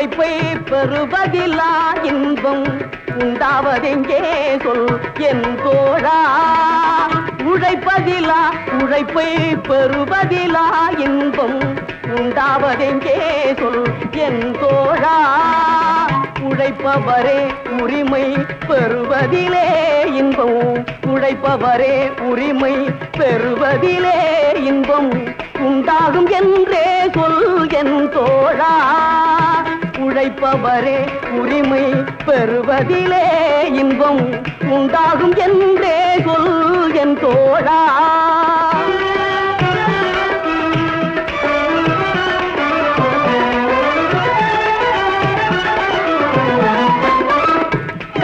உழைப்பை பெறுவதில்லா இன்பம் உண்டாவதெங்கே சொல் என் தோழா. உழைப்பை பெறுவதில்லா இன்பம் உண்டாவதெங்கே சொல் என் தோழா. உழைப்பவரே உரிமை பெறுவதிலே இன்பம், உழைப்பவரே உரிமை பெறுவதிலே இன்பம் உண்டாகும் என்றே சொல் என் தோழா. உழைப்பவரே உரிமை பெறுவதிலே இன்பம் உண்டாகும் என்றே சொல் என் தோழா.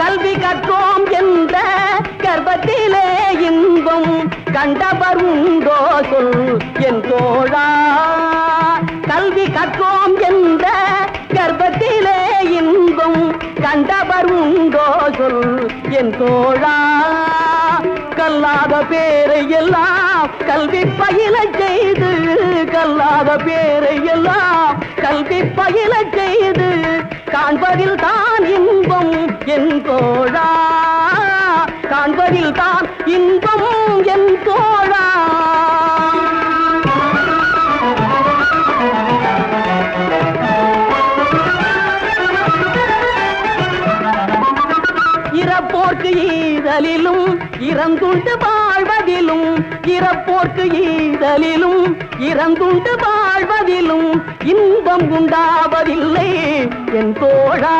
கல்வி கற்றோம் என்ற கர்ப்பத்திலே இன்பம் கண்டவர் உண்டோ சொல் என் தோழா. கல்வி கற்றோம் என்ற கர்ப்பத்திலே இன்பம் கண்டவர் உண்டோ சொல் என் தோழா. கல்லாத பேரை எல்லாம் கல்வி பயில செய்து, கல்லாத பேரை எல்லாம் கல்வி பயில செய்து காண்பதில் தான் இன்பம் என் தோழா. காண்பதில் தான் இன்பம் என் தோழா. இறப்போர்க்கு ஈதலிலும் இறந்துண்டு வாழ்வதிலும், இறப்போர்க்கு ஈதலிலும் இறந்துண்டு வாழ்வதிலும் இன்பம் உண்டாவதில்லை என் தோழா.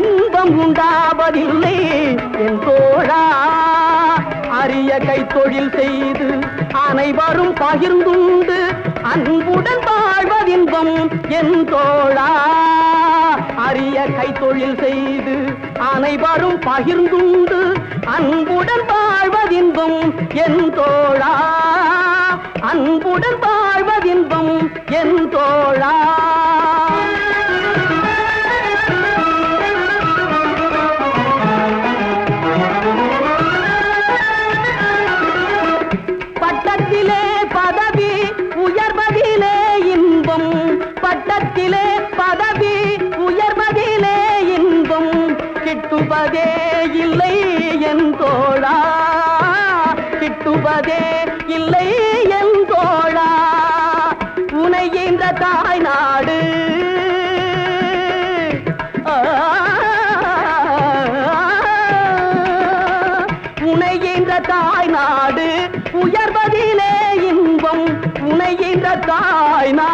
இன்பம் உண்டாவதில்லை என் தோழா. அரிய கைத்தொழில் செய்து அனைவரும் பகிர்ந்துண்டு அன்புடன் வாழ்வதின்பம் என் தோழா. அரிய கைத்தொழில் செய்து அனைவரும் பகிர்ந்துண்டு அன்புடன் வாழ்வதின்பம் என் தோழா. அன்புடன் வாழ்வதின்பம் என் தோழா. பட்டத்திலே பதவி உயர்வதிலே இன்பம், பட்டத்திலே பதவி உயர்வதிலே இன்பம் கிட்டுவதே இல்லை என் தோழா. கிட்டுவதே இல்லை என் தோழா. உனை ஈன்ற தாய் நாடு உனை ஈன்ற தாய் நாடு உயர்வதிலே இன்பம், உனை ஈன்ற தாய் நாடு